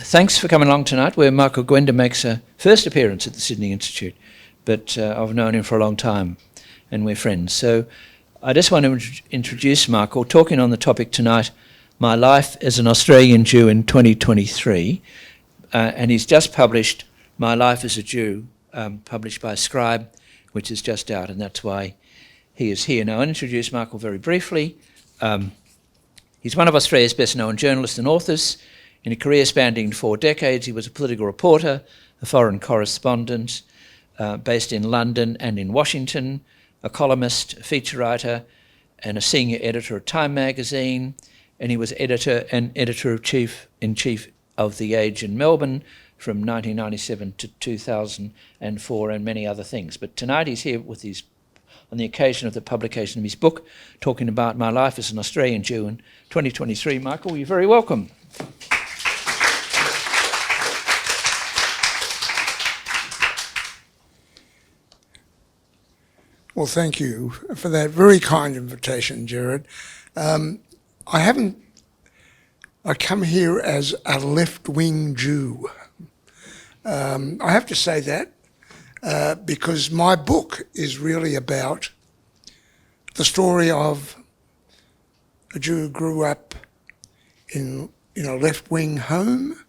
thanks for coming along tonight, where Michael Gawenda makes a first appearance at the Sydney Institute. But I've known him for a long time, and we're friends. So I just want to introduce Michael, talking on the topic tonight, My Life as an Australian Jew in 2023. And he's just published My Life as a Jew, published by Scribe, which is just out, and that's why he is here. Now, I'll introduce Michael very briefly. He's one of Australia's best-known journalists and authors. In a career spanning 4 decades, he was a political reporter, a foreign correspondent, based in London and in Washington, a columnist, a feature writer, and a senior editor of Time magazine. And he was editor and editor-in-chief of The Age in Melbourne from 1997 to 2004, and many other things. But tonight he's here with his, on the occasion of the publication of his book, talking about My Life as an Australian Jew in 2023. Michael, you're very welcome. Well, thank you for that very kind invitation, Gerard. I come here as a left-wing Jew. I have to say that because my book is really about the story of a Jew who grew up in a left-wing home,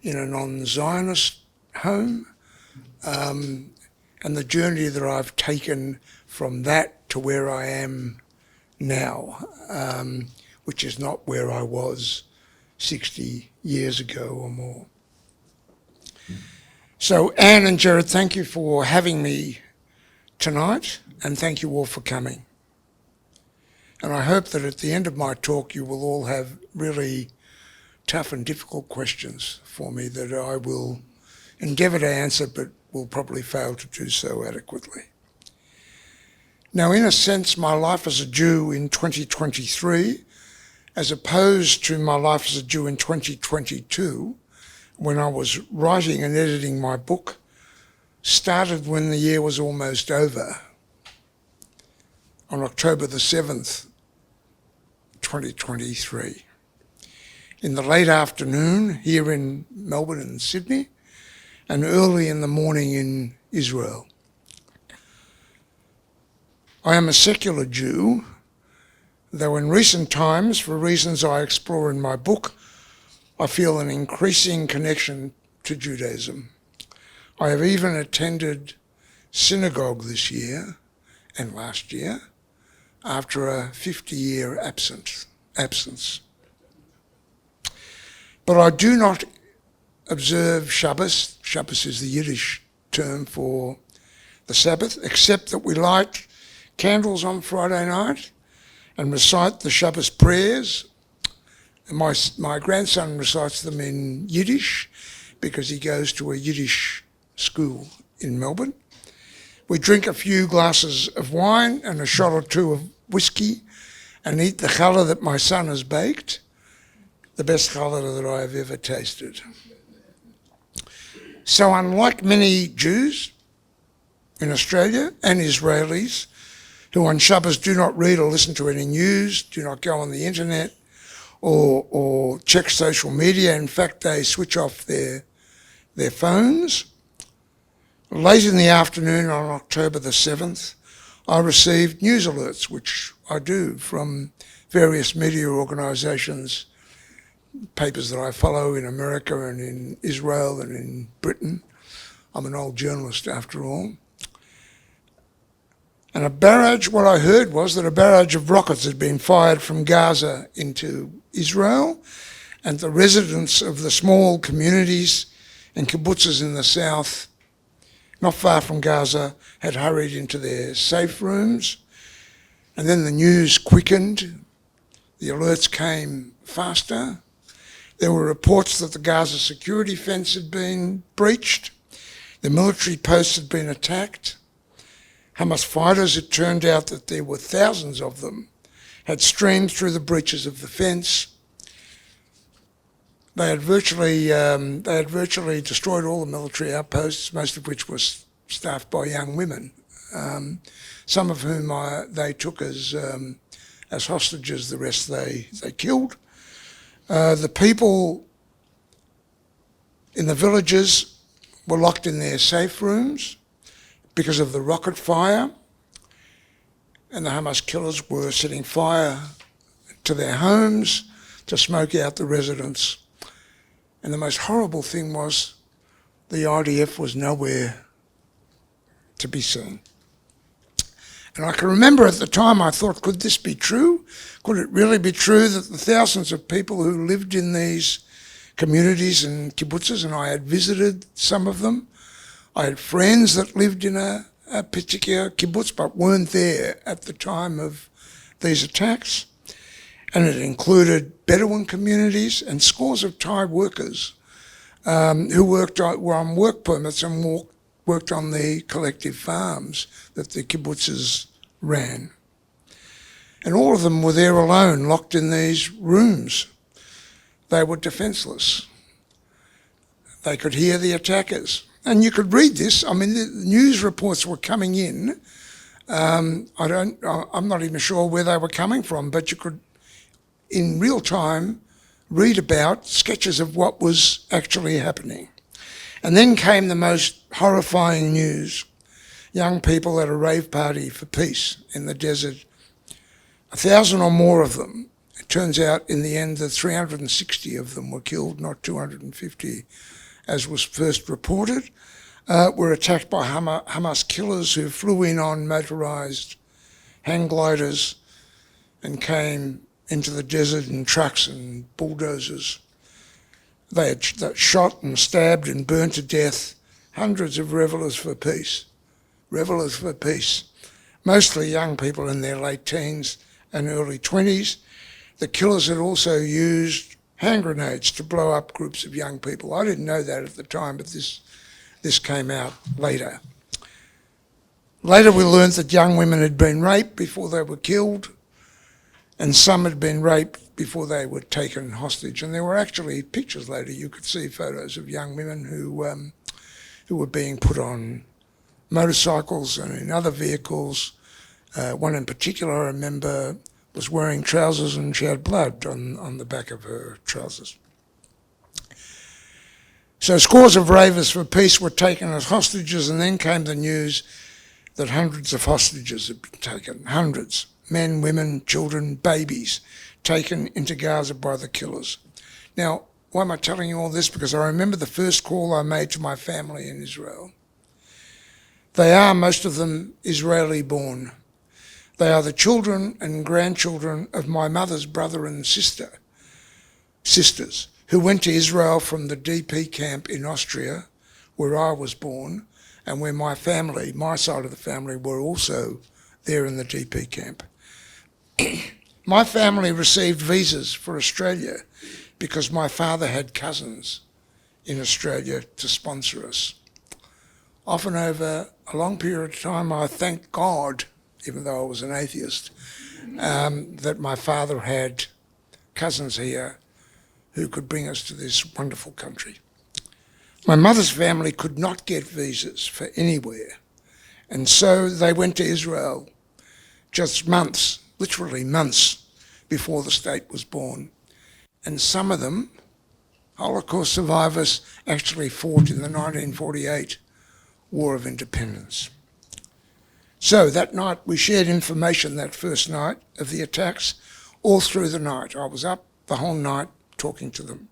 in a non-Zionist home, and the journey that I've taken from that to where I am now, which is not where I was 60 years ago or more. So Anne and Gerard, thank you for having me tonight, and thank you all for coming. And I hope that at the end of my talk you will all have really tough and difficult questions for me that I will endeavour to answer, but will probably fail to do so adequately. Now, in a sense, my life as a Jew in 2023, as opposed to my life as a Jew in 2022, when I was writing and editing my book, started when the year was almost over, on October the 7th, 2023. In the late afternoon here in Melbourne and Sydney, and early in the morning in Israel. I am a secular Jew, though in recent times, for reasons I explore in my book, I feel an increasing connection to Judaism. I have even attended synagogue this year and last year after a 50-year absence. But I do not observe Shabbos. Shabbos is the Yiddish term for the Sabbath, except that we light candles on Friday night and recite the Shabbos prayers. And my grandson recites them in Yiddish because he goes to a Yiddish school in Melbourne. We drink a few glasses of wine and a shot or two of whiskey and eat the challah that my son has baked, the best challah that I have ever tasted. So unlike many Jews in Australia and Israelis who on Shabbos do not read or listen to any news, do not go on the internet or check social media, in fact they switch off their phones, late in the afternoon on October the 7th, I received news alerts, which I do from various media organisations, papers that I follow in America and in Israel and in Britain. I'm an old journalist after all. And what I heard was that a barrage of rockets had been fired from Gaza into Israel, and the residents of the small communities and kibbutzes in the south, not far from Gaza, had hurried into their safe rooms. And then the news quickened. The alerts came faster. There were reports that the Gaza security fence had been breached. The military posts had been attacked. Hamas fighters, it turned out that there were thousands of them, had streamed through the breaches of the fence. They had virtually destroyed all the military outposts, most of which was staffed by young women, some of whom they took as hostages, the rest they killed. The people in the villages were locked in their safe rooms because of the rocket fire, and the Hamas killers were setting fire to their homes to smoke out the residents. And the most horrible thing was the IDF was nowhere to be seen. And I can remember at the time I thought, could this be true? Could it really be true that the thousands of people who lived in these communities and kibbutzes, and I had visited some of them, I had friends that lived in a particular kibbutz but weren't there at the time of these attacks. And it included Bedouin communities and scores of Thai workers who were on work permits and worked on the collective farms that the kibbutzes ran. And all of them were there alone, locked in these rooms. They were defenceless. They could hear the attackers. And you could read this. I mean, the news reports were coming in. I'm not even sure where they were coming from, but you could, in real time, read about sketches of what was actually happening. And then came the most horrifying news. Young people at a rave party for peace in the desert, 1,000 or more of them. It turns out in the end that 360 of them were killed, not 250, as was first reported, were attacked by Hamas killers who flew in on motorised hang gliders and came into the desert in trucks and bulldozers. They had shot and stabbed and burnt to death hundreds of revelers for peace, mostly young people in their late teens and early 20s. The killers had also used hand grenades to blow up groups of young people. I didn't know that at the time, but this came out later. Later we learned that young women had been raped before they were killed, and some had been raped before they were taken hostage. And there were actually pictures later. You could see photos of young women who were being put on motorcycles and in other vehicles. One in particular I remember was wearing trousers and she had blood on the back of her trousers. So scores of ravers for peace were taken as hostages, and then came the news that hundreds of hostages had been taken, hundreds, men, women, children, babies, taken into Gaza by the killers. Now, why am I telling you all this? Because I remember the first call I made to my family in Israel. They are, most of them, Israeli born. They are the children and grandchildren of my mother's brother and sisters, who went to Israel from the DP camp in Austria, where I was born, and where my family, my side of the family, were also there in the DP camp. My family received visas for Australia because my father had cousins in Australia to sponsor us. Often over a long period of time, I thank God, even though I was an atheist, that my father had cousins here who could bring us to this wonderful country. My mother's family could not get visas for anywhere, and so they went to Israel just months, literally months, before the state was born. And some of them, Holocaust survivors, actually fought in the 1948 War of Independence. So that night we shared information that first night of the attacks all through the night. I was up the whole night talking to them.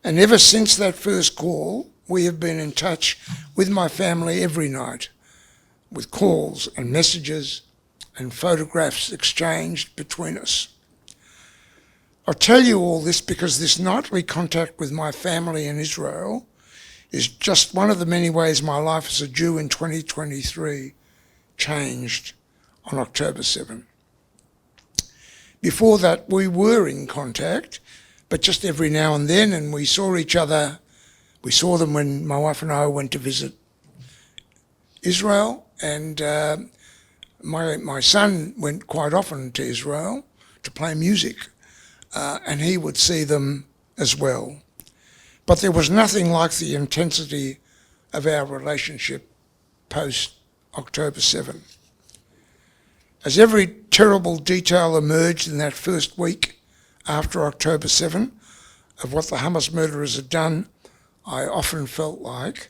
And ever since that first call, we have been in touch with my family every night, with calls and messages and photographs exchanged between us. I tell you all this because this nightly contact with my family in Israel is just one of the many ways my life as a Jew in 2023 changed on October 7. Before that, we were in contact, but just every now and then, and we saw each other. We saw them when my wife and I went to visit Israel, and my son went quite often to Israel to play music, and he would see them as well. But there was nothing like the intensity of our relationship post-October 7. As every terrible detail emerged in that first week after October 7 of what the Hamas murderers had done, I often felt like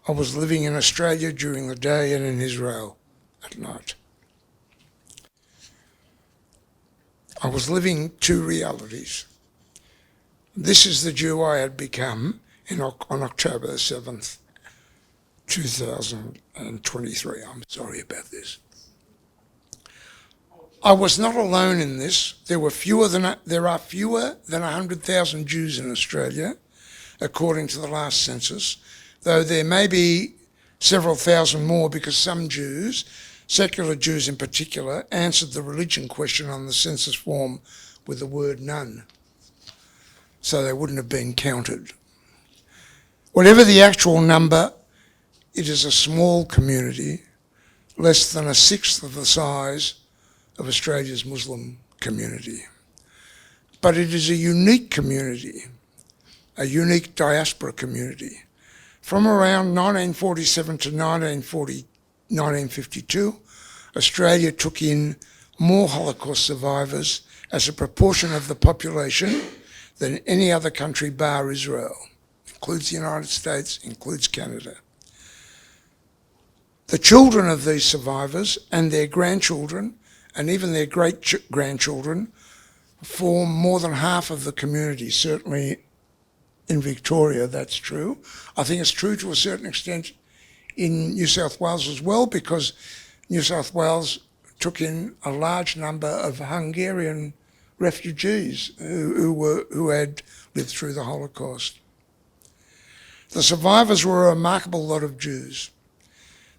I was living in Australia during the day and in Israel at night. I was living two realities. This is the Jew I had become on October 7th, 2023. I'm sorry about this. I was not alone in this. There are fewer than 100,000 Jews in Australia, according to the last census, though there may be several thousand more because some Jews, secular Jews in particular, answered the religion question on the census form with the word none, so they wouldn't have been counted. Whatever the actual number, it is a small community, less than a sixth of the size of Australia's Muslim community. But it is a unique community, a unique diaspora community. From around 1947 to 1952, Australia took in more Holocaust survivors as a proportion of the population than any other country bar Israel. Includes the United States, includes Canada. The children of these survivors and their grandchildren and even their great-grandchildren form more than half of the community. Certainly in Victoria, that's true. I think it's true to a certain extent in New South Wales as well, because New South Wales took in a large number of Hungarian refugees who had lived through the Holocaust. The survivors were a remarkable lot of Jews.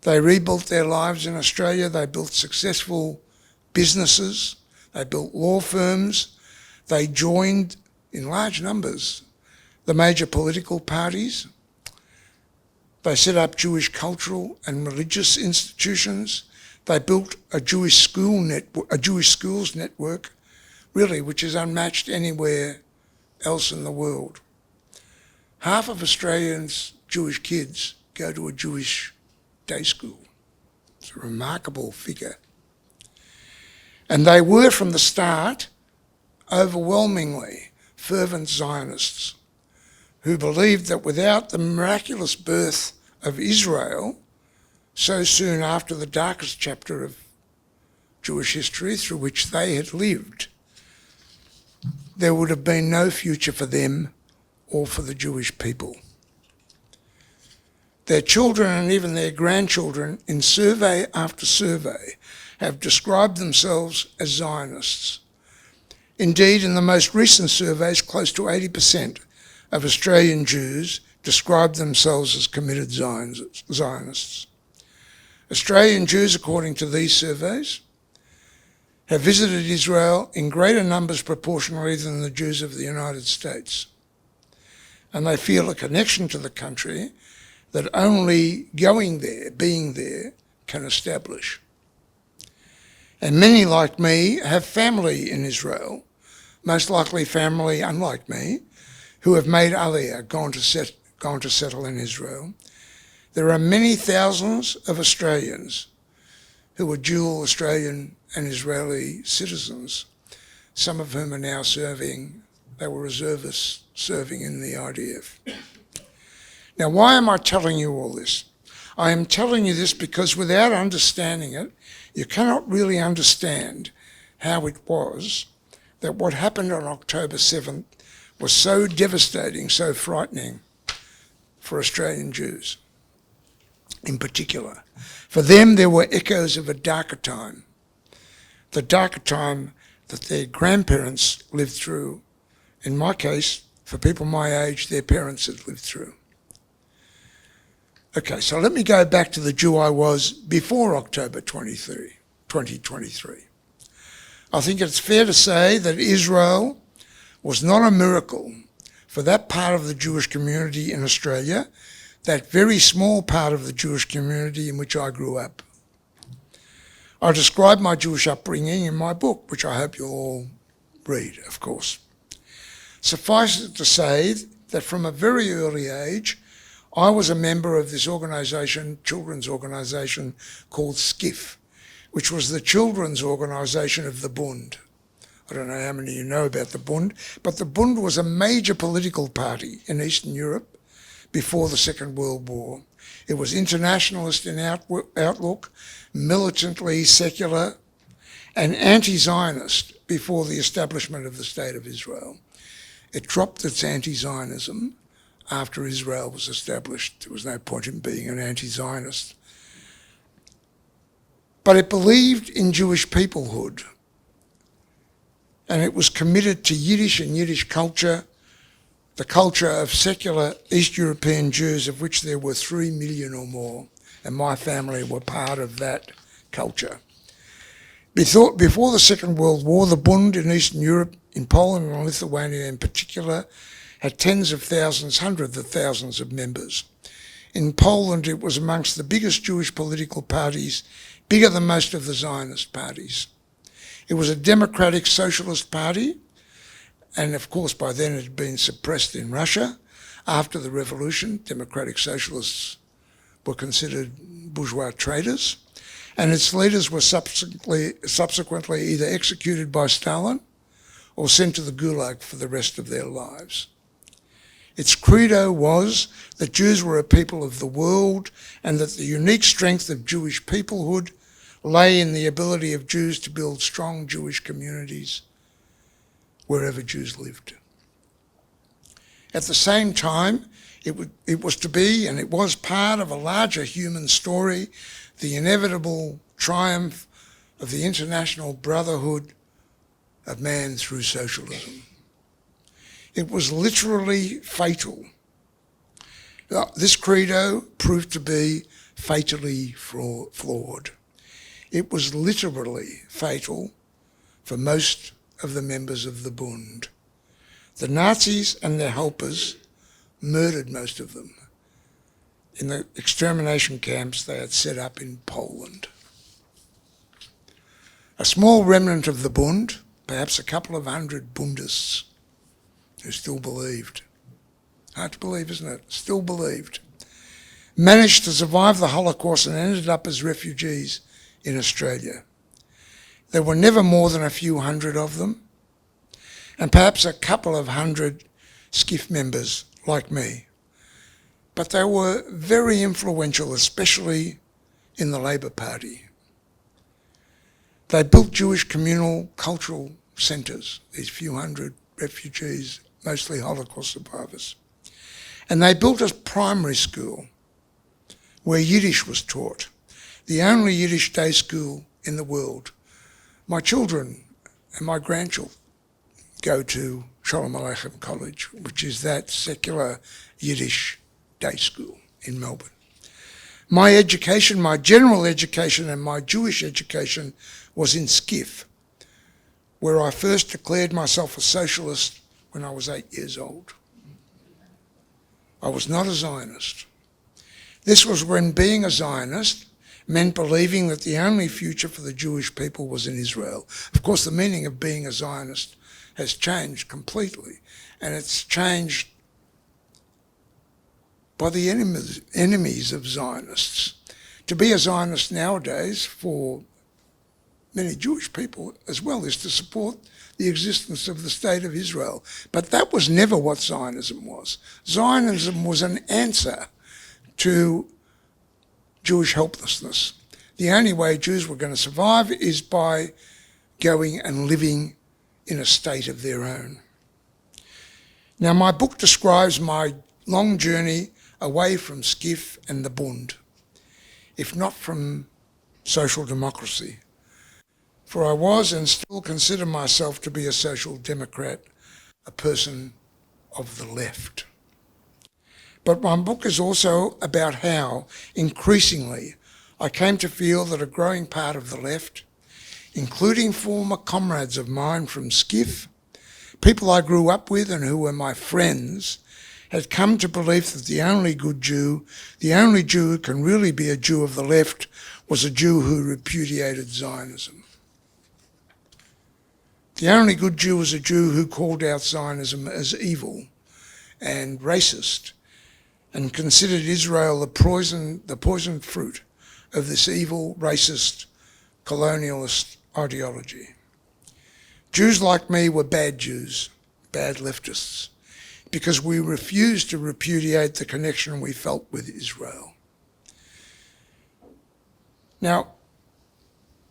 They rebuilt their lives in Australia. They built successful businesses. They built law firms. They joined in large numbers the major political parties. They set up Jewish cultural and religious institutions. They built a Jewish schools network, really, which is unmatched anywhere else in the world. Half of Australians' Jewish kids go to a Jewish day school. It's a remarkable figure. And they were from the start overwhelmingly fervent Zionists who believed that without the miraculous birth of Israel so soon after the darkest chapter of Jewish history through which they had lived, there would have been no future for them or for the Jewish people. Their children and even their grandchildren, in survey after survey, have described themselves as Zionists. Indeed, in the most recent surveys, close to 80% of Australian Jews described themselves as committed Zionists. Australian Jews, according to these surveys, have visited Israel in greater numbers proportionally than the Jews of the United States. And they feel a connection to the country that only going there, being there, can establish. And many, like me, have family in Israel, most likely family, unlike me, who have made Aliyah, gone to settle in Israel. There are many thousands of Australians who are dual Australian and Israeli citizens, some of whom are now serving, they were reservists serving in the IDF. Now, why am I telling you all this? I am telling you this because without understanding it, you cannot really understand how it was that what happened on October 7th was so devastating, so frightening for Australian Jews in particular. For them, there were echoes of a darker time, the darker time that their grandparents lived through. In my case, for people my age, their parents had lived through. Okay, so let me go back to the Jew I was before October 2023. I think it's fair to say that Israel was not a miracle for that part of the Jewish community in Australia, that very small part of the Jewish community in which I grew up. I describe my Jewish upbringing in my book, which I hope you'll all read, of course. Suffice it to say that from a very early age, I was a member of this organisation, children's organisation called SCIF, which was the children's organisation of the Bund. I don't know how many of you know about the Bund, but the Bund was a major political party in Eastern Europe before the Second World War. It was internationalist in outlook, militantly secular, and anti-Zionist before the establishment of the State of Israel. It dropped its anti-Zionism after Israel was established. There was no point in being an anti-Zionist. But it believed in Jewish peoplehood, and it was committed to Yiddish and Yiddish culture, the culture of secular East European Jews, of which there were 3 million or more, and my family were part of that culture. Before the Second World War, the Bund in Eastern Europe, in Poland and Lithuania in particular, had tens of thousands, hundreds of thousands of members. In Poland, it was amongst the biggest Jewish political parties, bigger than most of the Zionist parties. It was a democratic socialist party, and of course by then it had been suppressed in Russia. After the revolution, democratic socialists were considered bourgeois traitors, and its leaders were subsequently either executed by Stalin or sent to the Gulag for the rest of their lives. Its credo was that Jews were a people of the world and that the unique strength of Jewish peoplehood lay in the ability of Jews to build strong Jewish communities wherever Jews lived. At the same time, it was to be, and it was part of a larger human story, the inevitable triumph of the international brotherhood of man through socialism. It was literally fatal. This credo proved to be fatally flawed. It was literally fatal for most of the members of the Bund. The Nazis and their helpers murdered most of them in the extermination camps they had set up in Poland. A small remnant of the Bund, perhaps a couple of hundred Bundists, who still believed, hard to believe, isn't it? Still believed, managed to survive the Holocaust and ended up as refugees in Australia. There were never more than a few hundred of them, and perhaps a couple of hundred SCIF members like me. But they were very influential, especially in the Labor Party. They built Jewish communal cultural centres, these few hundred refugees, mostly Holocaust survivors. And they built a primary school where Yiddish was taught, the only Yiddish day school in the world. My children and my grandchildren go to Shalom Aleichem College, which is that secular Yiddish day school in Melbourne. My education, my general education and my Jewish education was in SCIF, where I first declared myself a socialist when I was 8 years old. I was not a Zionist. This was when being a Zionist meant believing that the only future for the Jewish people was in Israel. Of course, the meaning of being a Zionist has changed completely, and it's changed by the enemies of Zionists. To be a Zionist nowadays, for many Jewish people as well, is to support the existence of the State of Israel. But that was never what Zionism was. Zionism was an answer to Jewish helplessness. The only way Jews were going to survive is by going and living in a state of their own. Now, my book describes my long journey away from SCIF and the Bund, if not from social democracy. For I was and still consider myself to be a social democrat, a person of the left. But my book is also about how, increasingly, I came to feel that a growing part of the left, including former comrades of mine from SCIF, people I grew up with and who were my friends, had come to believe that the only good Jew, the only Jew who can really be a Jew of the left, was a Jew who repudiated Zionism. The only good Jew was a Jew who called out Zionism as evil and racist and considered Israel the poisoned fruit of this evil, racist, colonialist ideology. Jews like me were bad Jews, bad leftists. because we refused to repudiate the connection we felt with Israel. Now,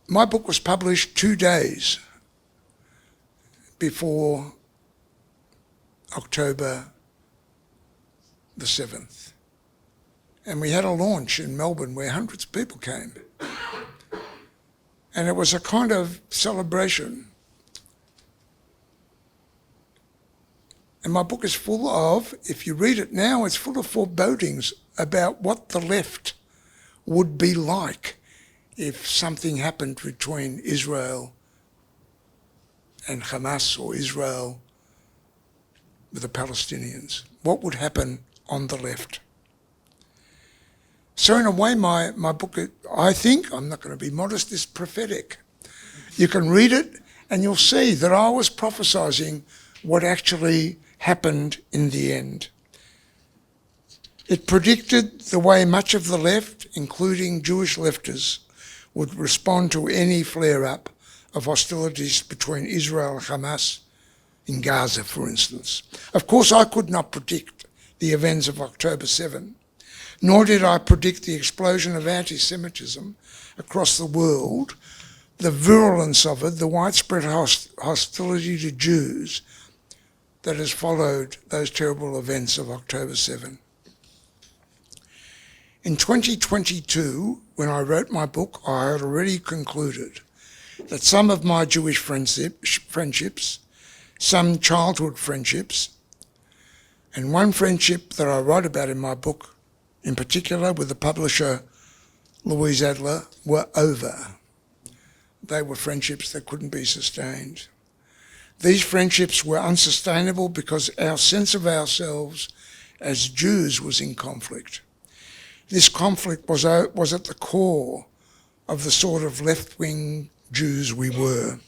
my book was published 2 days before October the 7th. And we had a launch in Melbourne where hundreds of people came. And it was a kind of celebration. And my book is full of, if you read it now, it's full of forebodings about what the left would be like if something happened between Israel and Hamas, or Israel with the Palestinians. What would happen on the left? So in a way, my book, I think, I'm not going to be modest, is prophetic. You can read it and you'll see that I was prophesying what actually happened in the end. It predicted the way much of the left, including Jewish leftists, would respond to any flare-up of hostilities between Israel and Hamas in Gaza, for instance. Of course, I could not predict the events of October 7, nor did I predict the explosion of anti-Semitism across the world, the virulence of it, the widespread hostility to Jews that has followed those terrible events of October 7. In 2022, when I wrote my book, I had already concluded that some of my Jewish friendships, some childhood friendships, and one friendship that I write about in my book, in particular with the publisher Louise Adler, were over. They were friendships that couldn't be sustained. These friendships were unsustainable because our sense of ourselves as Jews was in conflict. This conflict was at the core of the sort of left-wing Jews we were.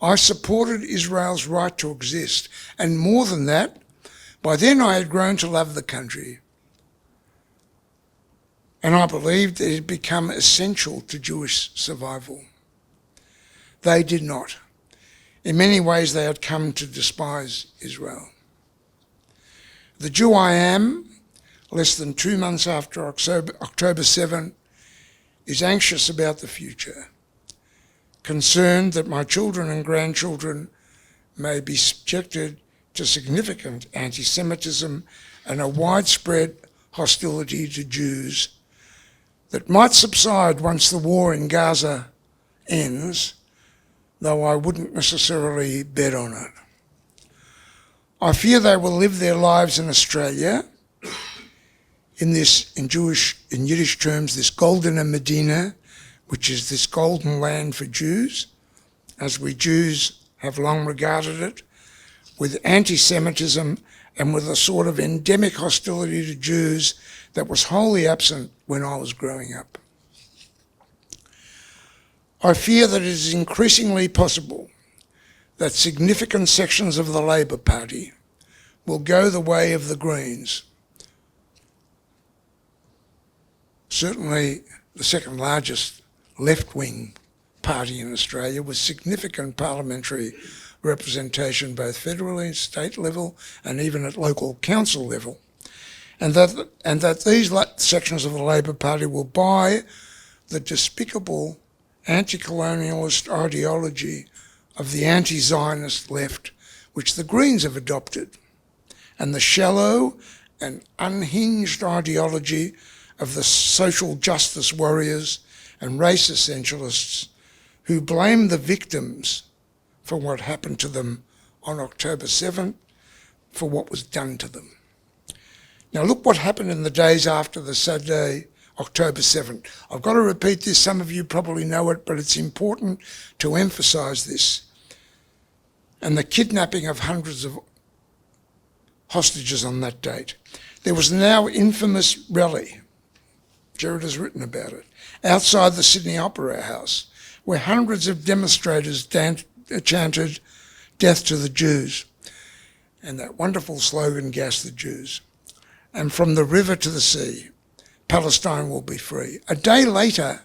I supported Israel's right to exist, and more than that, by then I had grown to love the country. And I believed it had become essential to Jewish survival. They did not. In many ways, they had come to despise Israel. The Jew I am, less than 2 months after October 7, is anxious about the future, concerned that my children and grandchildren may be subjected to significant anti-Semitism and a widespread hostility to Jews that might subside once the war in Gaza ends, though I wouldn't necessarily bet on it. I fear they will live their lives in Australia, in Yiddish terms, this Goldene Medina, which is this golden land for Jews, as we Jews have long regarded it, with anti-Semitism and with a sort of endemic hostility to Jews that was wholly absent when I was growing up. I fear that it is increasingly possible that significant sections of the Labor Party will go the way of the Greens, certainly the second largest left-wing party in Australia, with significant parliamentary representation both federally, state level, and even at local council level, and that these sections of the Labor Party will buy the despicable anti-colonialist ideology of the anti-Zionist left, which the Greens have adopted, and the shallow and unhinged ideology of the social justice warriors and race essentialists who blame the victims for what happened to them on October 7th, for what was done to them. Now look what happened in the days after the Saturday, October 7th. I've got to repeat this, some of you probably know it, but it's important to emphasise this. And the kidnapping of hundreds of hostages on that date. There was now infamous rally, Gerard has written about it, outside the Sydney Opera House, where hundreds of demonstrators chanted, "Death to the Jews," and that wonderful slogan, "Gas the Jews." And from the river to the sea, Palestine will be free. A day later,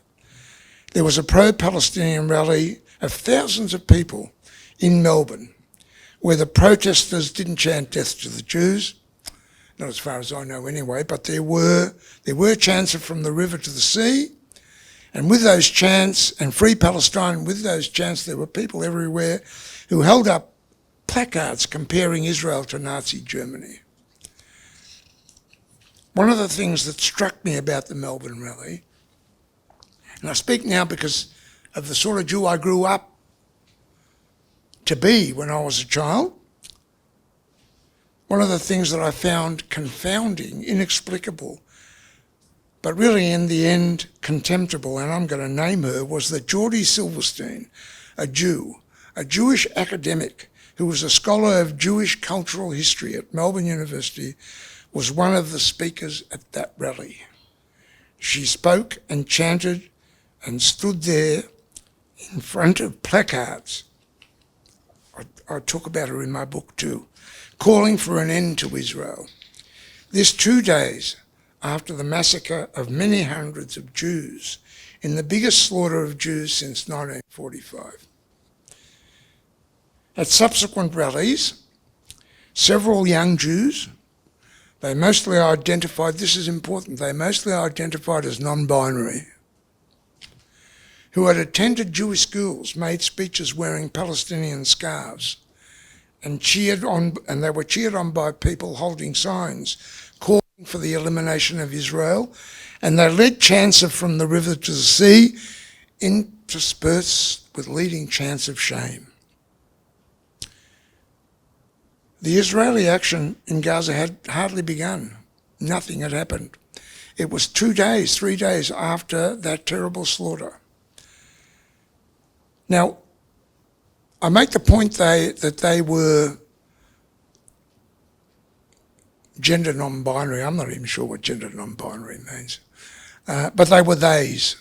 there was a pro-Palestinian rally of thousands of people in Melbourne, where the protesters didn't chant "Death to the Jews," not as far as I know anyway, but there were chants from the river to the sea, and with those chants, and Free Palestine, with those chants, there were people everywhere who held up placards comparing Israel to Nazi Germany. One of the things that struck me about the Melbourne rally, and I speak now because of the sort of Jew I grew up to be when I was a child, one of the things that I found confounding, inexplicable, but really in the end contemptible, and I'm going to name her, was that Geordie Silverstein, a Jew, a Jewish academic who was a scholar of Jewish cultural history at Melbourne University, was one of the speakers at that rally. She spoke and chanted and stood there in front of placards. I talk about her in my book too, calling for an end to Israel. This 2 days after the massacre of many hundreds of Jews in the biggest slaughter of Jews since 1945. At subsequent rallies, several young Jews, they mostly identified, this is important, they mostly identified as non-binary, who had attended Jewish schools, made speeches wearing Palestinian scarves, and they were cheered on by people holding signs calling for the elimination of Israel, and they led chants of from the river to the sea, interspersed with leading chants of shame. The Israeli action in Gaza had hardly begun. Nothing had happened. It was 2 days, 3 days after that terrible slaughter. Now, I make the point that they were gender non-binary. I'm not even sure what gender non-binary means. But they were theys.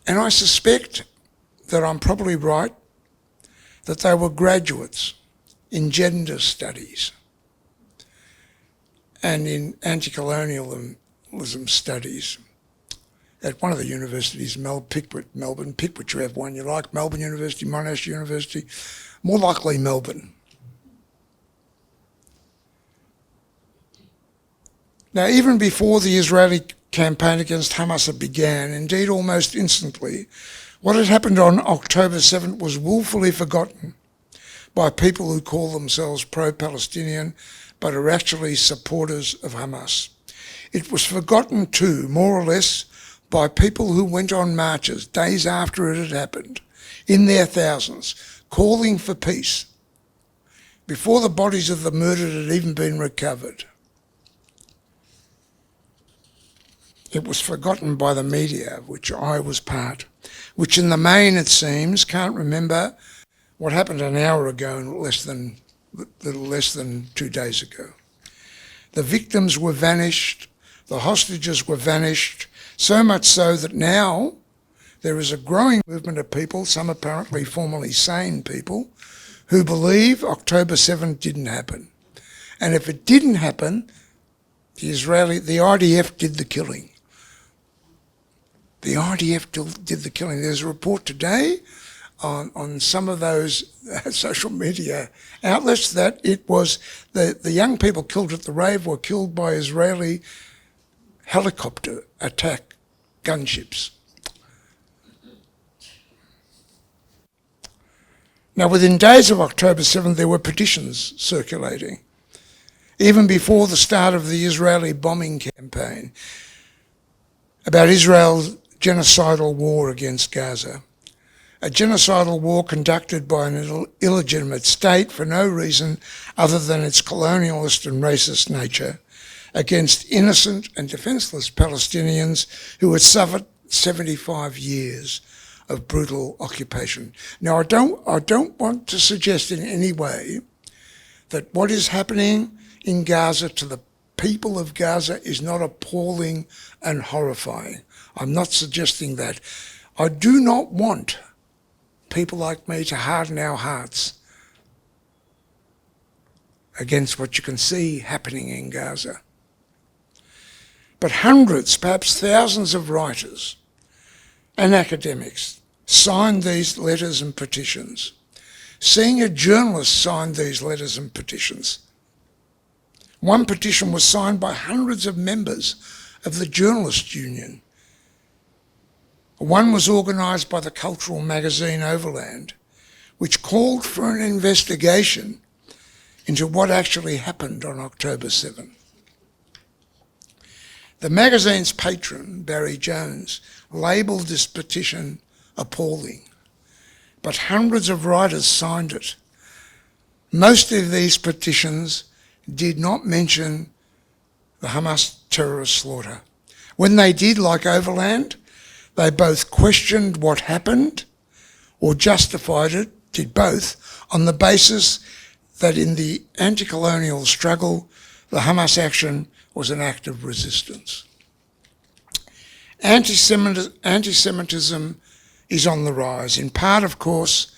And I suspect that I'm probably right, that they were graduates in gender studies and in anti-colonialism studies at one of the universities, Melbourne. Pick which you have one you like, Melbourne University, Monash University, more likely Melbourne. Now, even before the Israeli campaign against Hamas had began, indeed almost instantly, what had happened on October 7th was woefully forgotten by people who call themselves pro-Palestinian but are actually supporters of Hamas. It was forgotten too, more or less, by people who went on marches days after it had happened, in their thousands, calling for peace, before the bodies of the murdered had even been recovered. It was forgotten by the media, of which I was part, which in the main, it seems, can't remember what happened an hour ago and little less than 2 days ago. The victims were vanished, the hostages were vanished, so much so that now there is a growing movement of people, some apparently formerly sane people, who believe October 7th didn't happen. And if it didn't happen, the IDF did the killing. The IDF did the killing. There's a report today on some of those social media outlets that it was the young people killed at the rave were killed by Israeli helicopter attack gunships. Now, within days of October 7th, there were petitions circulating, even before the start of the Israeli bombing campaign, about Israel's genocidal war against Gaza. A genocidal war conducted by an illegitimate state for no reason other than its colonialist and racist nature against innocent and defenceless Palestinians who had suffered 75 years of brutal occupation. Now, I don't want to suggest in any way that what is happening in Gaza to the people of Gaza is not appalling and horrifying. I'm not suggesting that. I do not want people like me to harden our hearts against what you can see happening in Gaza. But hundreds, perhaps thousands of writers and academics signed these letters and petitions. Senior journalists signed these letters and petitions. One petition was signed by hundreds of members of the Journalists' Union. One was organised by the cultural magazine Overland, which called for an investigation into what actually happened on October 7. The magazine's patron, Barry Jones, labelled this petition appalling, but hundreds of writers signed it. Most of these petitions did not mention the Hamas terrorist slaughter. When they did, like Overland, they both questioned what happened or justified it, did both, on the basis that in the anti-colonial struggle, the Hamas action was an act of resistance. Anti-Semitism is on the rise, in part, of course,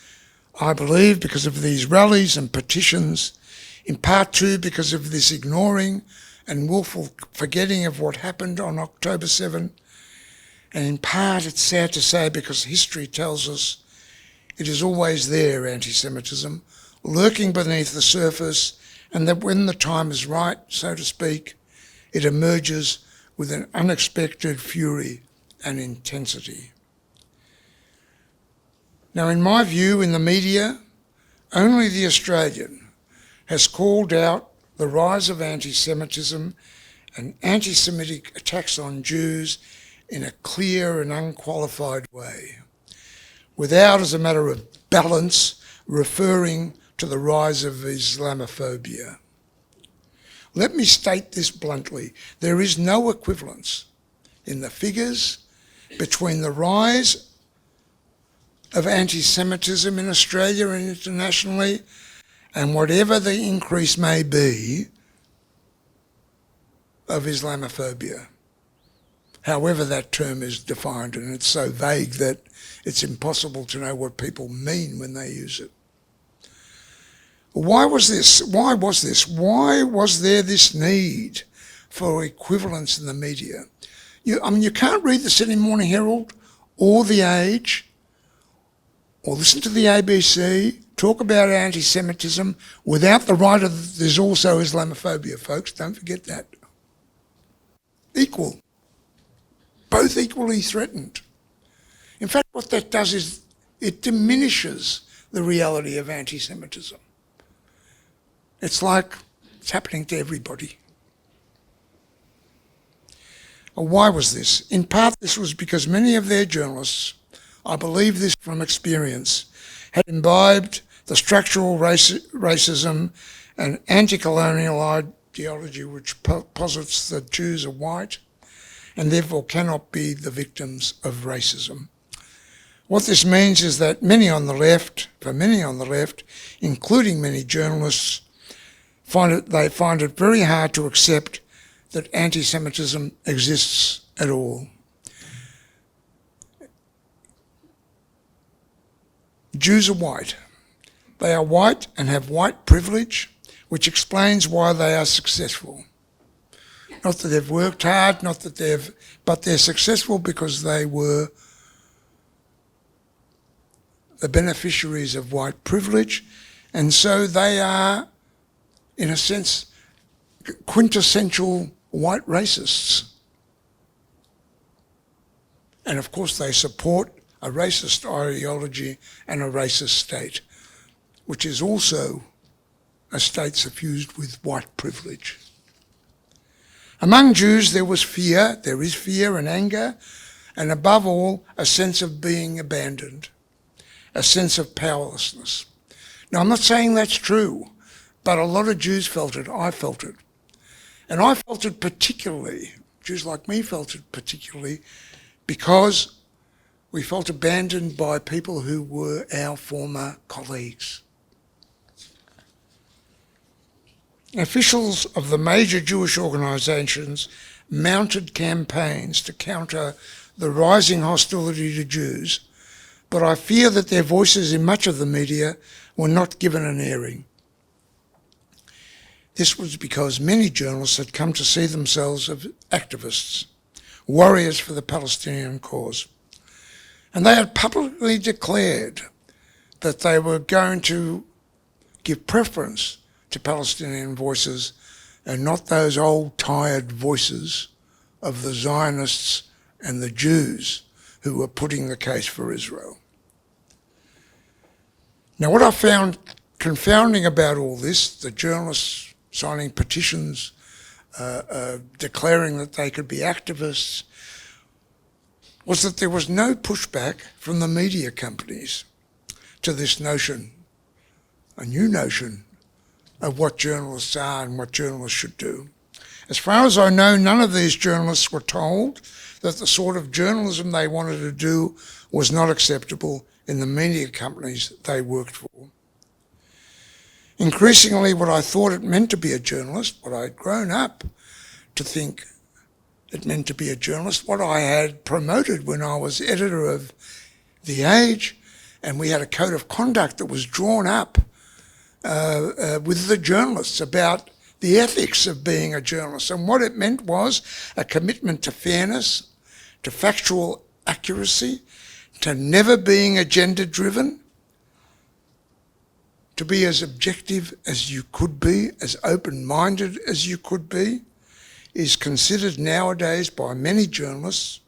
I believe, because of these rallies and petitions, in part too because of this ignoring and willful forgetting of what happened on October 7, and in part, it's sad to say, because history tells us it is always there, anti-Semitism, lurking beneath the surface, and that when the time is right, so to speak, it emerges with an unexpected fury and intensity. Now, in my view, in the media, only The Australian has called out the rise of anti-Semitism and anti-Semitic attacks on Jews in a clear and unqualified way, without, as a matter of balance, referring to the rise of Islamophobia. Let me state this bluntly. There is no equivalence in the figures between the rise of anti-Semitism in Australia and internationally and whatever the increase may be of Islamophobia, however that term is defined, and it's so vague that it's impossible to know what people mean when they use it. Why was this? Why was this? Why was there this need for equivalence in the media? You can't read the Sydney Morning Herald or The Age or listen to the ABC talk about anti-Semitism without the right of there's also Islamophobia, folks. Don't forget that. Equal. Both equally threatened. In fact, what that does is it diminishes the reality of anti-Semitism. It's like it's happening to everybody. Well, why was this? In part, this was because many of their journalists, I believe this from experience, had imbibed the structural racism and anti-colonial ideology which posits that Jews are white and therefore cannot be the victims of racism. What this means is that many on the left, including many journalists, they find it very hard to accept that anti-Semitism exists at all. Jews are white. They are white and have white privilege, which explains why they are successful. Not that they've worked hard, but they're successful because they were the beneficiaries of white privilege, and so they are, in a sense, quintessential white racists. And of course they support a racist ideology and a racist state, which is also a state suffused with white privilege. Among Jews there is fear and anger, and above all, a sense of being abandoned, a sense of powerlessness. Now, I'm not saying that's true, but a lot of Jews felt it. I felt it. And I felt it particularly, Jews like me felt it particularly, because we felt abandoned by people who were our former colleagues. Officials of the major Jewish organisations mounted campaigns to counter the rising hostility to Jews, but I fear that their voices in much of the media were not given an airing. This was because many journalists had come to see themselves as activists, warriors for the Palestinian cause. And they had publicly declared that they were going to give preference to Palestinian voices and not those old tired voices of the Zionists and the Jews who were putting the case for Israel. Now, what I found confounding about all this, the journalists signing petitions, declaring that they could be activists, was that there was no pushback from the media companies to this notion, a new notion of what journalists are and what journalists should do. As far as I know, none of these journalists were told that the sort of journalism they wanted to do was not acceptable in the media companies they worked for. Increasingly, what I thought it meant to be a journalist, what I'd grown up to think it meant to be a journalist, what I had promoted when I was editor of The Age, and we had a code of conduct that was drawn up with the journalists about the ethics of being a journalist. And what it meant was a commitment to fairness, to factual accuracy, to never being agenda-driven, to be as objective as you could be, as open-minded as you could be, is considered nowadays by many journalists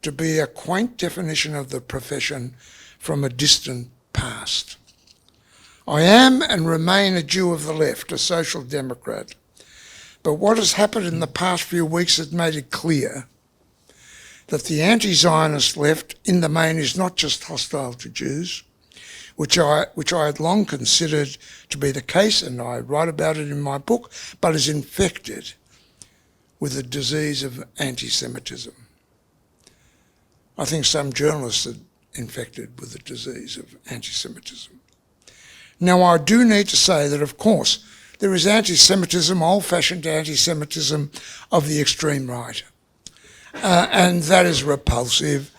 to be a quaint definition of the profession from a distant past. I am and remain a Jew of the left, a social democrat. But what has happened in the past few weeks has made it clear that the anti-Zionist left in the main is not just hostile to Jews, which I had long considered to be the case, and I write about it in my book, but is infected with the disease of anti-Semitism. I think some journalists are infected with the disease of anti-Semitism. Now, I do need to say that, of course, there is anti-Semitism, old-fashioned anti-Semitism of the extreme right. And that is repulsive,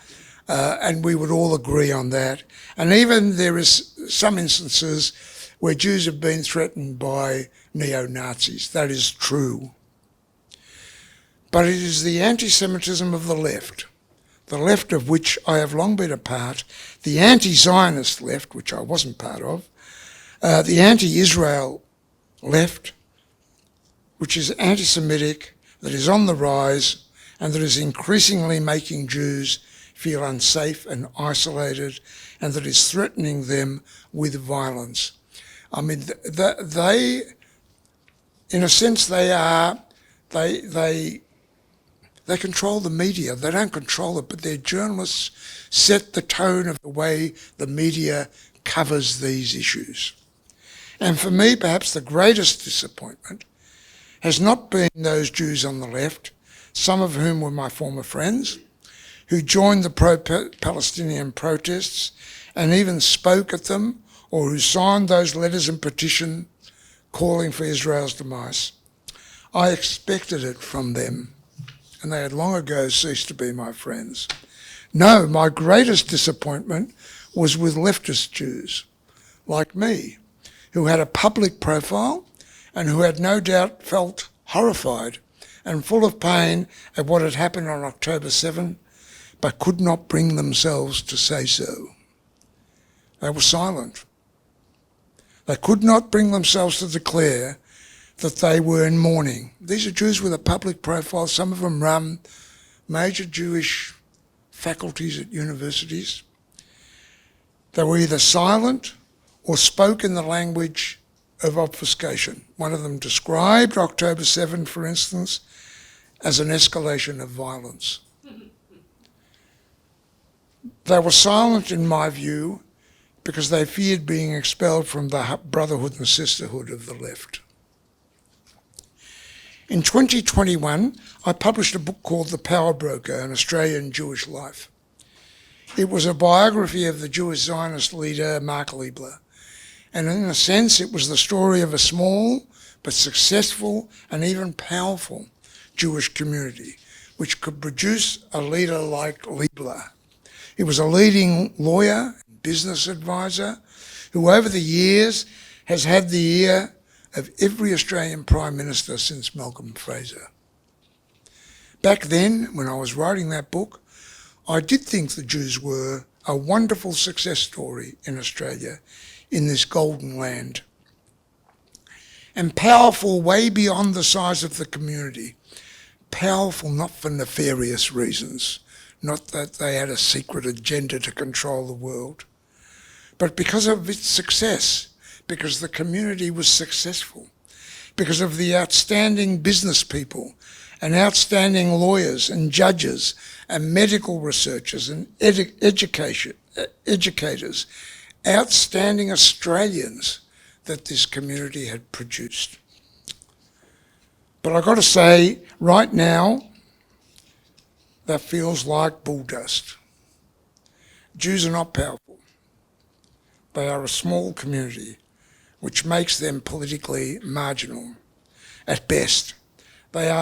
and we would all agree on that. And even there is some instances where Jews have been threatened by neo-Nazis. That is true. But it is the anti-Semitism of the left of which I have long been a part, the anti-Zionist left, which I wasn't part of, the anti-Israel left, which is anti-Semitic, that is on the rise, and that is increasingly making Jews feel unsafe and isolated, and that is threatening them with violence. I mean, they in a sense, they control the media. They don't control it, but their journalists set the tone of the way the media covers these issues. And for me, perhaps the greatest disappointment has not been those Jews on the left, some of whom were my former friends, who joined the pro-Palestinian protests and even spoke at them, or who signed those letters and petitions calling for Israel's demise. I expected it from them, and they had long ago ceased to be my friends. No, my greatest disappointment was with leftist Jews, like me, who had a public profile and who had no doubt felt horrified and full of pain at what had happened on October 7, but could not bring themselves to say so. They were silent. They could not bring themselves to declare that they were in mourning. These are Jews with a public profile. Some of them run major Jewish faculties at universities. They were either silent or spoke in the language of obfuscation. One of them described October 7, for instance, as an escalation of violence. They were silent, in my view, because they feared being expelled from the brotherhood and sisterhood of the left. In 2021, I published a book called The Power Broker, An Australian Jewish Life. It was a biography of the Jewish Zionist leader, Mark Liebler. And in a sense, it was the story of a small but successful and even powerful Jewish community, which could produce a leader like Liebler. He was a leading lawyer, business advisor, who over the years has had the ear of every Australian Prime Minister since Malcolm Fraser. Back then, when I was writing that book, I did think the Jews were a wonderful success story in Australia, in this golden land. and powerful way beyond the size of the community. Powerful not for nefarious reasons, not that they had a secret agenda to control the world, but because of its success, because the community was successful, because of the outstanding business people and outstanding lawyers and judges and medical researchers and educators, outstanding Australians that this community had produced. But I've got to say, right now, that feels like bull dust. Jews are not powerful. They are a small community, which makes them politically marginal at best. There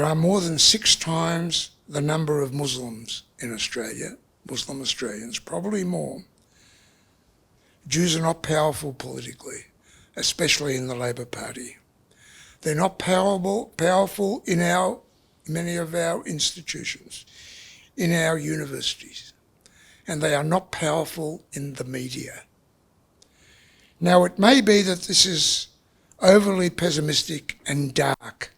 are more than 6 times the number of Muslims in Australia, Muslim Australians, probably more. Jews are not powerful especially in the Labor Party. They're not powerful in many of our institutions, in our universities, and they are not powerful in the media. Now, it may be that this is overly pessimistic and dark,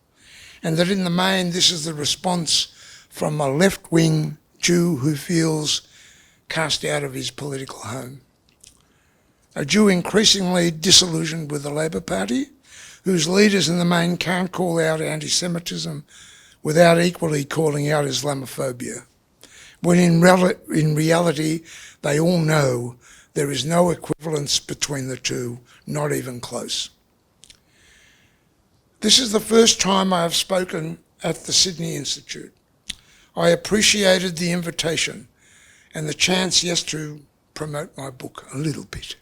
and that in the main this is the response from a left-wing Jew who feels cast out of his political home. A Jew increasingly disillusioned with the Labor Party, whose leaders in the main can't call out anti-Semitism without equally calling out Islamophobia, when in reality they all know there is no equivalence between the two, not even close. This is the first time I have spoken at the Sydney Institute. I appreciated the invitation and the chance, yes, to promote my book a little bit.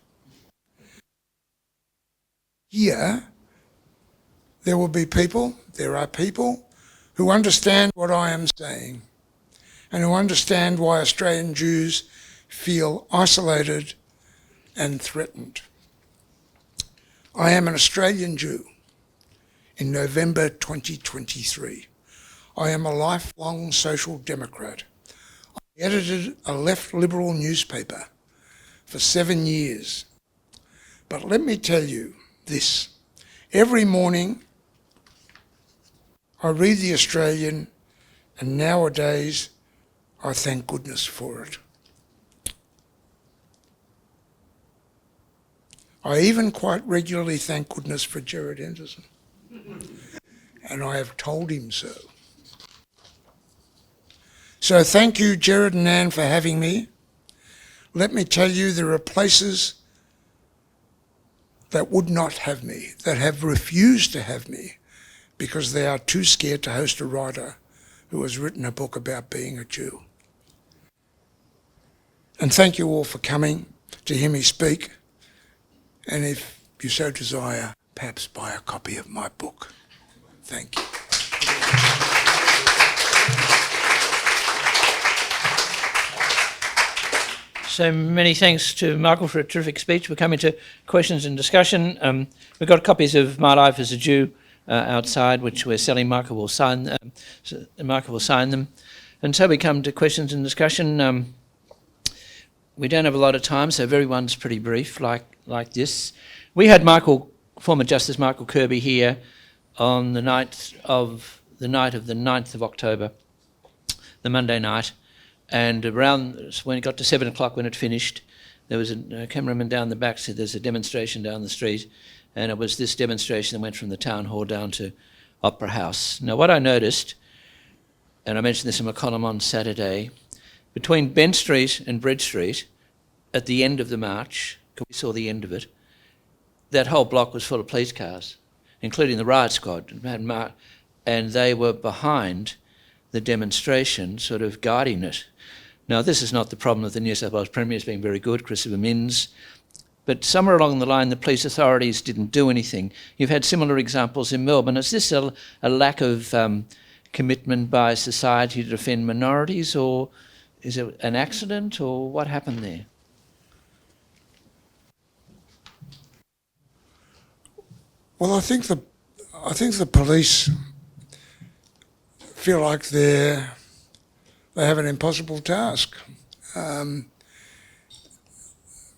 Here, there are people who understand what I am saying and who understand why Australian Jews feel isolated and threatened. I am an Australian Jew in November 2023. I am a lifelong social democrat. I edited a left liberal newspaper for 7 years. But let me tell you this. Every morning I read The Australian, and nowadays I thank goodness for it. I even quite regularly thank goodness for Gerard Henderson. And I have told him so. So thank you, Gerard and Anne, for having me. Let me tell you, there are places that would not have me, that have refused to have me, because they are too scared to host a writer who has written a book about being a Jew. And thank you all for coming to hear me speak. And if you so desire, perhaps buy a copy of my book. Thank you. So many thanks to Michael for a terrific speech. We're coming to questions and discussion. We've got copies of My Life as a Jew outside, which we're selling. Michael will sign them. And so we come to questions and discussion. We don't have a lot of time, so everyone's pretty brief, like this. We had former Justice Michael Kirby here on the night of the 9th of October, the Monday night, and around when it got to 7 o'clock when it finished, there was a cameraman down the back said there's a demonstration down the street, and it was this demonstration that went from the town hall down to Opera House. Now what I noticed, and I mentioned this in my column on Saturday, between Bent Street and Bridge Street, at the end of the march, we saw the end of it, that whole block was full of police cars, including the riot squad, and they were behind the demonstration, sort of guarding it. Now, this is not the problem of the New South Wales Premier's being very good, Christopher Minns, but somewhere along the line, the police authorities didn't do anything. You've had similar examples in Melbourne. Is this a lack of commitment by society to defend minorities, or is it an accident, or what happened there? Well, I think the police feel like they have an impossible task.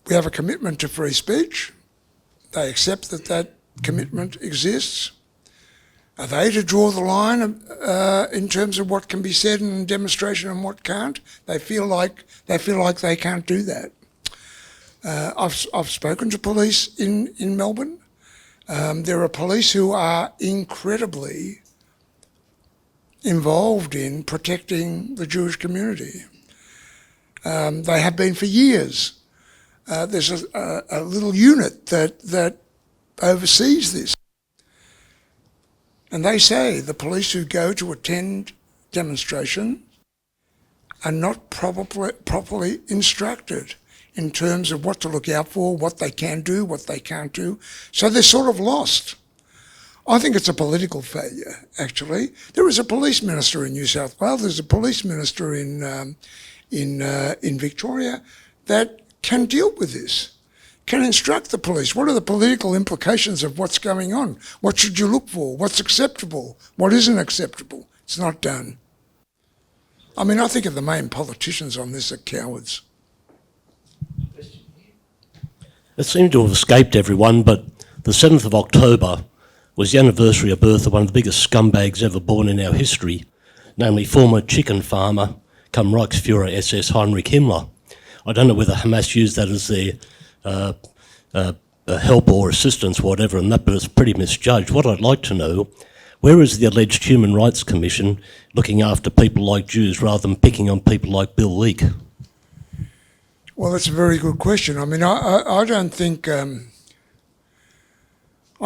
We have a commitment to free speech. They accept that commitment exists? Are they to draw the line in terms of what can be said in demonstration and what can't? They feel like they can't do that. I've spoken to police in Melbourne. There are police who are incredibly involved in protecting the Jewish community. They have been for years. There's a little unit that oversees this. And they say the police who go to attend demonstrations are not properly instructed in terms of what to look out for, what they can do, what they can't do. So they're sort of lost. I think it's a political failure, actually. There is a police minister in New South Wales, there's a police minister in Victoria that can deal with this, can instruct the police. What are the political implications of what's going on? What should you look for? What's acceptable? What isn't acceptable? It's not done. I mean, I think of the main politicians on this are cowards. It seemed to have escaped everyone, but the 7th of October was the anniversary of birth of one of the biggest scumbags ever born in our history, namely former chicken farmer, come Reichsfuhrer SS Heinrich Himmler. I don't know whether Hamas used that as their help or assistance, whatever, and that, but it's pretty misjudged. What I'd like to know, where is the alleged Human Rights Commission looking after people like Jews rather than picking on people like Bill Leak? Well, that's a very good question. I mean, I don't think. I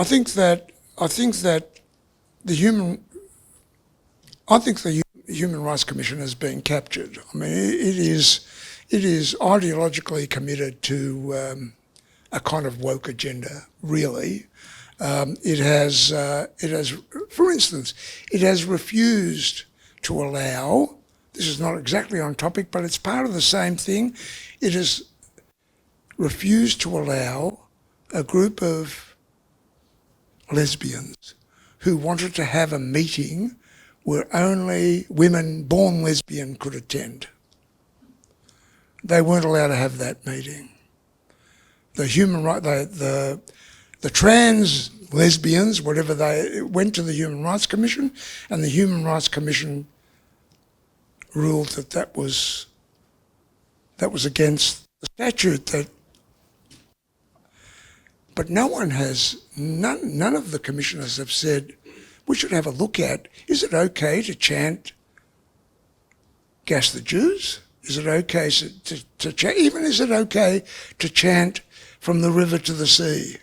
think that the Human Rights Commission has been captured. I mean, it is ideologically committed to a kind of woke agenda. Really, it has, for instance, it has refused to allow. This is not exactly on topic, but it's part of the same thing. It has refused to allow a group of lesbians who wanted to have a meeting where only women born lesbian could attend. They weren't allowed to have that meeting. The trans lesbians, whatever, they went to the Human Rights Commission, and the Human Rights Commission ruled that was against the statute. But none of the commissioners have said we should have a look at, is it okay to chant "Gas the Jews"? Is it okay to chant, even is it okay to chant "From the river to the sea"?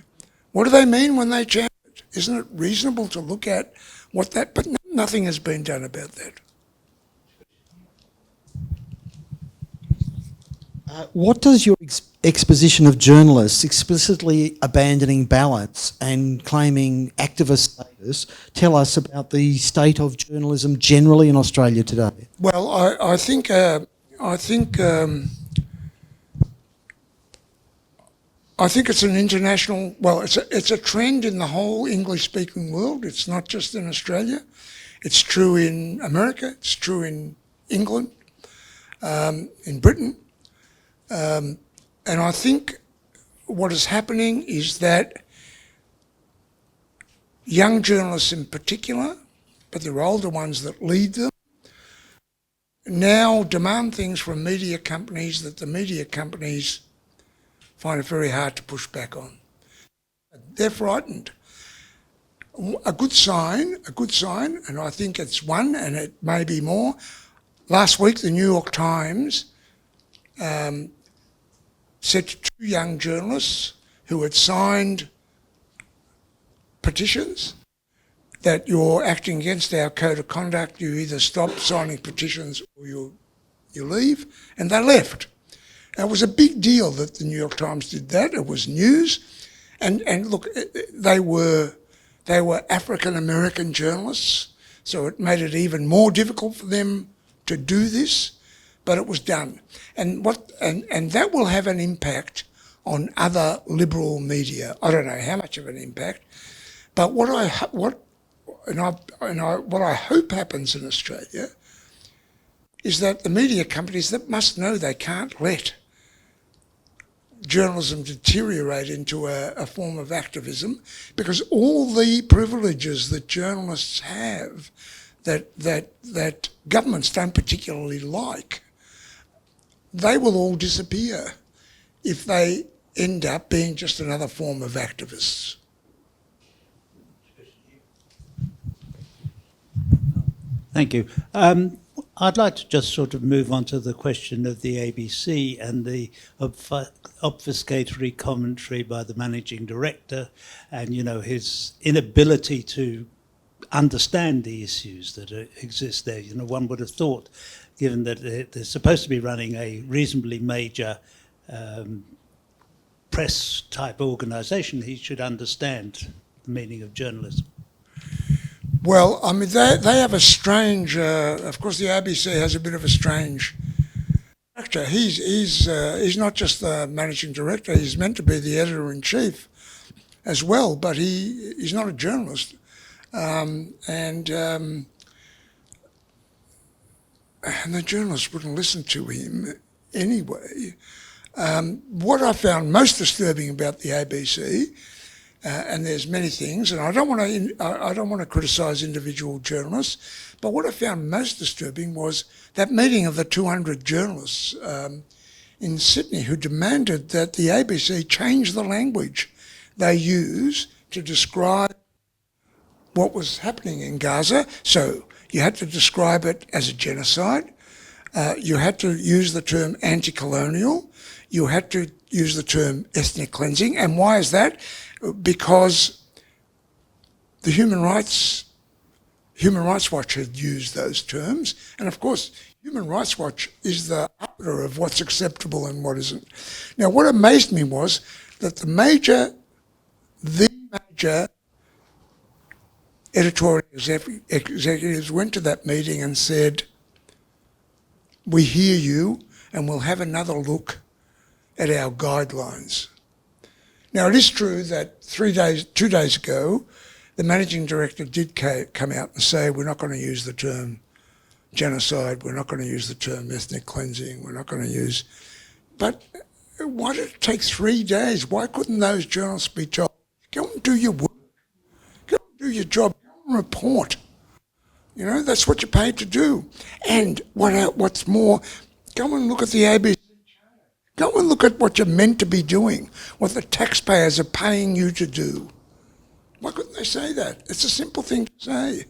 What do they mean when they chant it? Isn't it reasonable to look at what that, but nothing has been done about that. What does your exposition of journalists explicitly abandoning balance and claiming activist status tell us about the state of journalism generally in Australia today? Well, I think it's an international. Well, it's a trend in the whole English-speaking world. It's not just in Australia. It's true in America. It's true in England, in Britain. And I think what is happening is that young journalists in particular, but there are older ones that lead them, now demand things from media companies that the media companies find it very hard to push back on. They're frightened. A good sign, and I think it's one, and it may be more. Last week, the New York Times said to two young journalists who had signed petitions that you're acting against our code of conduct, you either stop signing petitions or you leave, and they left. It was a big deal that the New York Times did that. It was news, and look, they were African American journalists, so it made it even more difficult for them to do this, but it was done. And that will have an impact on other liberal media. I don't know how much of an impact, but what I hope happens in Australia is that the media companies that must know they can't let journalism deteriorate into a form of activism, because all the privileges that journalists have that governments don't particularly like, they will all disappear if they end up being just another form of activists. Thank you. I'd like to just sort of move on to the question of the ABC and the obfuscatory commentary by the managing director, and his inability to understand the issues that exist there. One would have thought, given that they're supposed to be running a reasonably major press type organisation, he should understand the meaning of journalism. Well, I mean, they have a strange. Of course, the ABC has a bit of a strange structure. He's not just the managing director. He's meant to be the editor-in-chief as well, but he's not a journalist, and the journalists wouldn't listen to him anyway. What I found most disturbing about the ABC. And there's many things, and I don't want to criticise individual journalists, but what I found most disturbing was that meeting of the 200 journalists in Sydney who demanded that the ABC change the language they use to describe what was happening in Gaza. So you had to describe it as a genocide. You had to use the term anti-colonial. You had to use the term ethnic cleansing. And why is that? Because the Human Rights Watch had used those terms, and of course Human Rights Watch is the arbiter of what's acceptable and what isn't. Now, what amazed me was that the major editorial executives went to that meeting and said, "We hear you, and we'll have another look at our guidelines." Now, it is true that 2 days ago, the managing director did come out and say, we're not going to use the term genocide, we're not going to use the term ethnic cleansing, we're not going to use... But why did it take 3 days? Why couldn't those journalists be told, go and do your work, go and do your job, go and report? That's what you're paid to do. And what's more, go and look at the ABC. Go and look at what you're meant to be doing, what the taxpayers are paying you to do. Why couldn't they say that? It's a simple thing to say.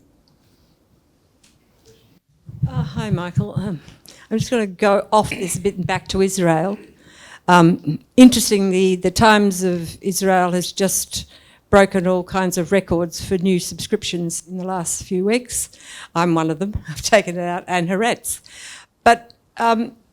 Hi, Michael. I'm just going to go off this a bit and back to Israel. Interestingly, the Times of Israel has just broken all kinds of records for new subscriptions in the last few weeks. I'm one of them. I've taken it out, and Haaretz. But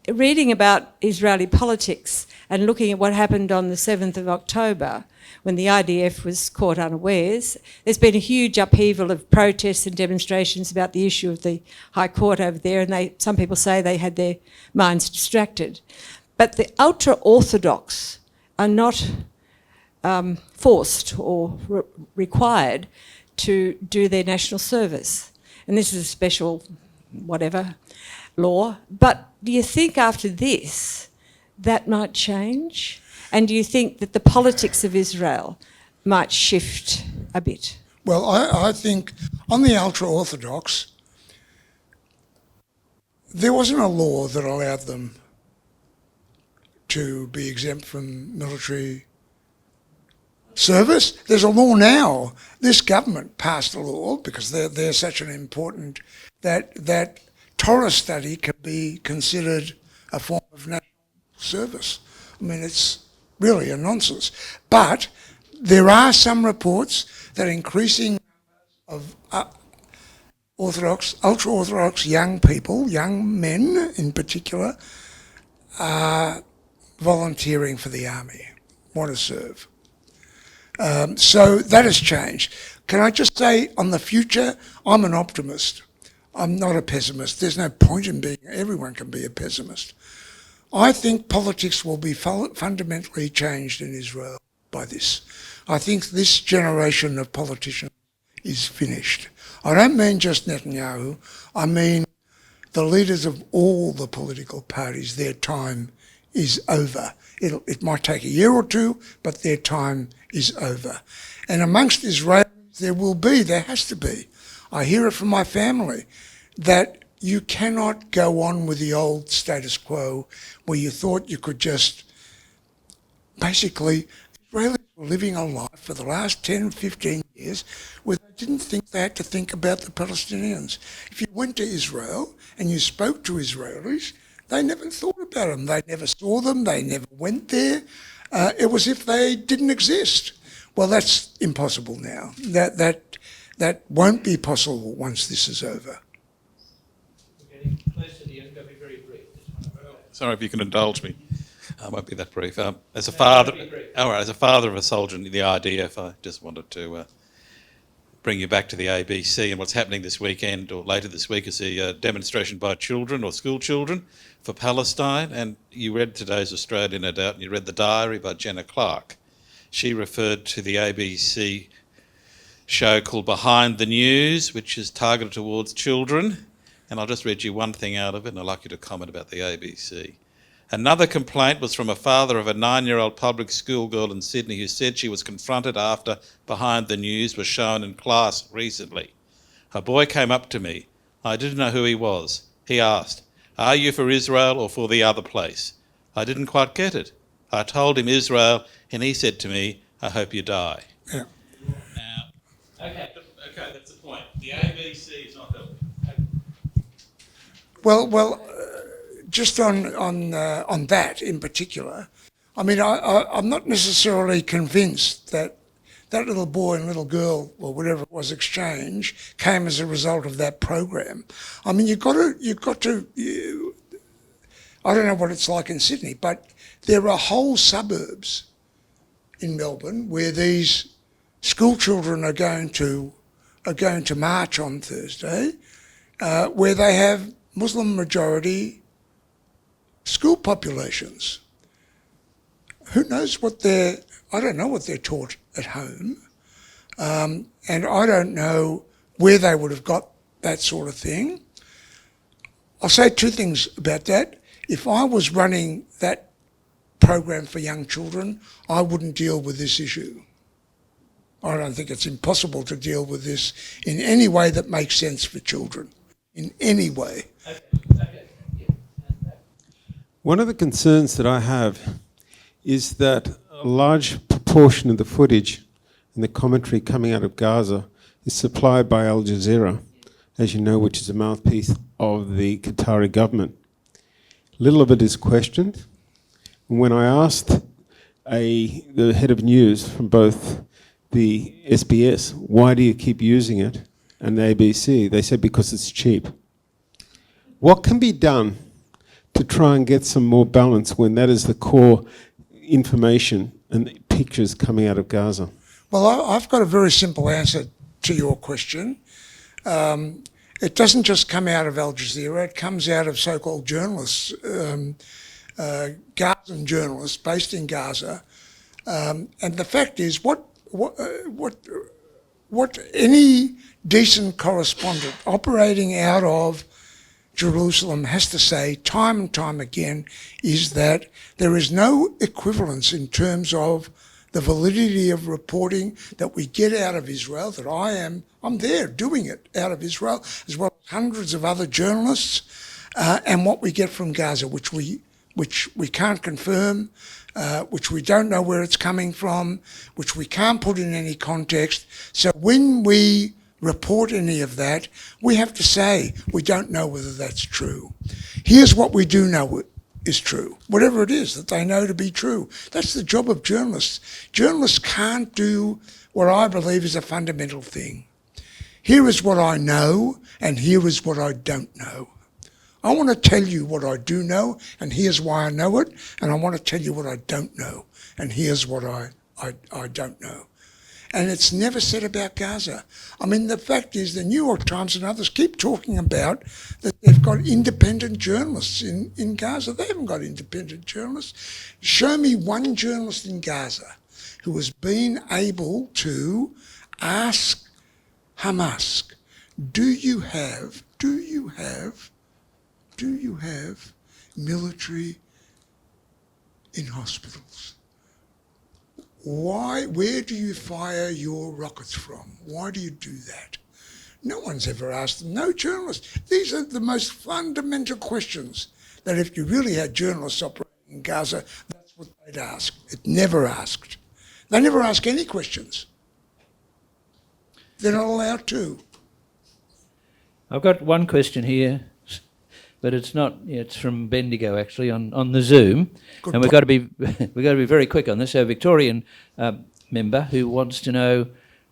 reading about Israeli politics and looking at what happened on the 7th of October when the IDF was caught unawares, there's been a huge upheaval of protests and demonstrations about the issue of the High Court over there, and some people say they had their minds distracted. But the ultra-Orthodox are not forced or required to do their national service. And this is a special whatever law. But do you think after this that might change? And do you think that the politics of Israel might shift a bit? Well, I think on the ultra-Orthodox, there wasn't a law that allowed them to be exempt from military service. There's a law now. This government passed a law because they're such an important... that Torah study can be considered a form of national service. I mean, it's really a nonsense. But there are some reports that increasing of ultra-Orthodox young people, young men in particular, are volunteering for the army, want to serve. So that has changed. Can I just say, on the future, I'm an optimist. I'm not a pessimist. There's no point in being... Everyone can be a pessimist. I think politics will be fundamentally changed in Israel by this. I think this generation of politicians is finished. I don't mean just Netanyahu. I mean the leaders of all the political parties. Their time is over. It might take a year or two, but their time is over. And amongst Israelis, there has to be. I hear it from my family that you cannot go on with the old status quo where you thought you could just basically, Israelis were living a life for the last 10, 15 years where they didn't think they had to think about the Palestinians. If you went to Israel and you spoke to Israelis, they never thought about them. They never saw them. They never went there. It was if they didn't exist. Well, that's impossible now. That won't be possible once this is over. We're getting close to the end. Got to be very brief. Sorry if you can indulge me. I won't be that brief. As a father of a soldier in the IDF, I just wanted to bring you back to the ABC and what's happening this weekend or later this week is a demonstration by children or school children for Palestine. And you read today's Australian, no doubt, and you read the diary by Jenna Clark. She referred to the ABC show called Behind the News, which is targeted towards children. And I'll just read you one thing out of it, and I'd like you to comment about the ABC. Another complaint was from a father of a 9-year-old public school girl in Sydney who said she was confronted after Behind the News was shown in class recently. A boy came up to me. I didn't know who he was. He asked, "Are you for Israel or for the other place?" I didn't quite get it. I told him Israel, and he said to me, "I hope you die." Yeah. Now, okay, that's the point. The ABC is not helping. Well, just on that in particular, I mean, I'm not necessarily convinced that that little boy and little girl, or whatever it was, exchange came as a result of that program. I mean, you've got to. I don't know what it's like in Sydney, but there are whole suburbs in Melbourne where these school children are going to march on Thursday, where they have Muslim majority school populations. Who knows I don't know what they're taught at home, and I don't know where they would have got that sort of thing. I'll say two things about that. If I was running that program for young children, I wouldn't deal with this issue. I don't think it's impossible to deal with this in any way that makes sense for children, in any way. One of the concerns that I have is that a large proportion of the footage and the commentary coming out of Gaza is supplied by Al Jazeera, as you know, which is a mouthpiece of the Qatari government. Little of it is questioned. When I asked the head of news from both the SBS, why do you keep using it, and the ABC, they said because it's cheap. What can be done to try and get some more balance when that is the core information and pictures coming out of Gaza? Well, I've got a very simple answer to your question. It doesn't just come out of Al Jazeera, it comes out of so-called journalists, Gazan journalists based in Gaza. And the fact is, what any decent correspondent operating out of Jerusalem has to say time and time again is that there is no equivalence in terms of the validity of reporting that we get out of Israel, that I'm there doing it out of Israel, as well as hundreds of other journalists, and what we get from Gaza, which we can't confirm, which we don't know where it's coming from, which we can't put in any context. So when we report any of that, we have to say we don't know whether that's true. Here's what we do know is true, whatever it is that they know to be true. That's the job of journalists. Journalists can't do what I believe is a fundamental thing. Here is what I know, and here is what I don't know. I want to tell you what I do know, and here's why I know it, and I want to tell you what I don't know, and here's what I don't know. And it's never said about Gaza. I mean, the fact is the New York Times and others keep talking about that they've got independent journalists in Gaza. They haven't got independent journalists. Show me one journalist in Gaza who has been able to ask Hamas, do you have military in hospitals. Why? Where do you fire your rockets from? Why do you do that? No one's ever asked them, no journalist. These are the most fundamental questions that if you really had journalists operating in Gaza, that's what they'd ask. It never asked. They never ask any questions. They're not allowed to. I've got one question here, but it's not. It's from Bendigo actually on the Zoom, Good and we've got to be very quick on this. So, a Victorian member who wants to know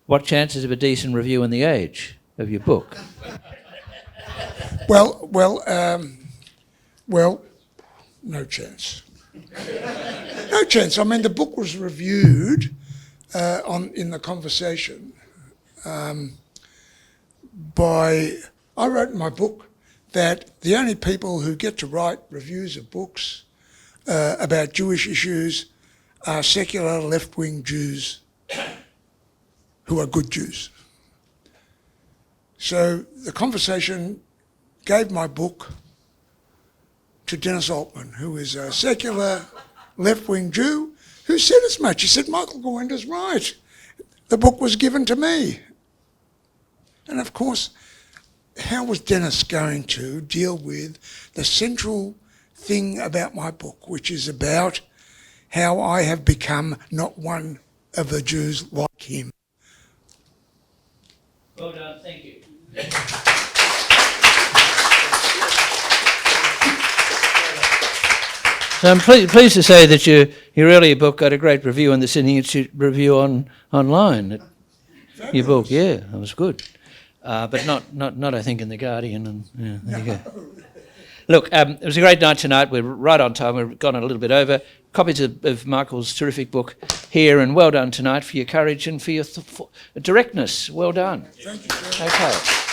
what chances of a decent review in the Age of your book. Well, no chance. No chance. I mean, the book was reviewed in the conversation I wrote in my book that the only people who get to write reviews of books about Jewish issues are secular left-wing Jews who are good Jews. So the conversation gave my book to Dennis Altman, who is a secular left-wing Jew, who said as much. He said, Michael Gawenda's right. The book was given to me. And of course, how was Dennis going to deal with the central thing about my book, which is about how I have become not one of the Jews like him? Well done, thank you. So I'm pleased to say that your earlier book got a great review on the Sydney Institute review online. Your book, yeah, that was good. But not I think in The Guardian. And yeah, there you go. Look, it was a great night tonight. We're right on time. We've gone a little bit over. Copies of Michael's terrific book here, and well done tonight for your courage and for your directness. Well done. Thank you, sir. Okay.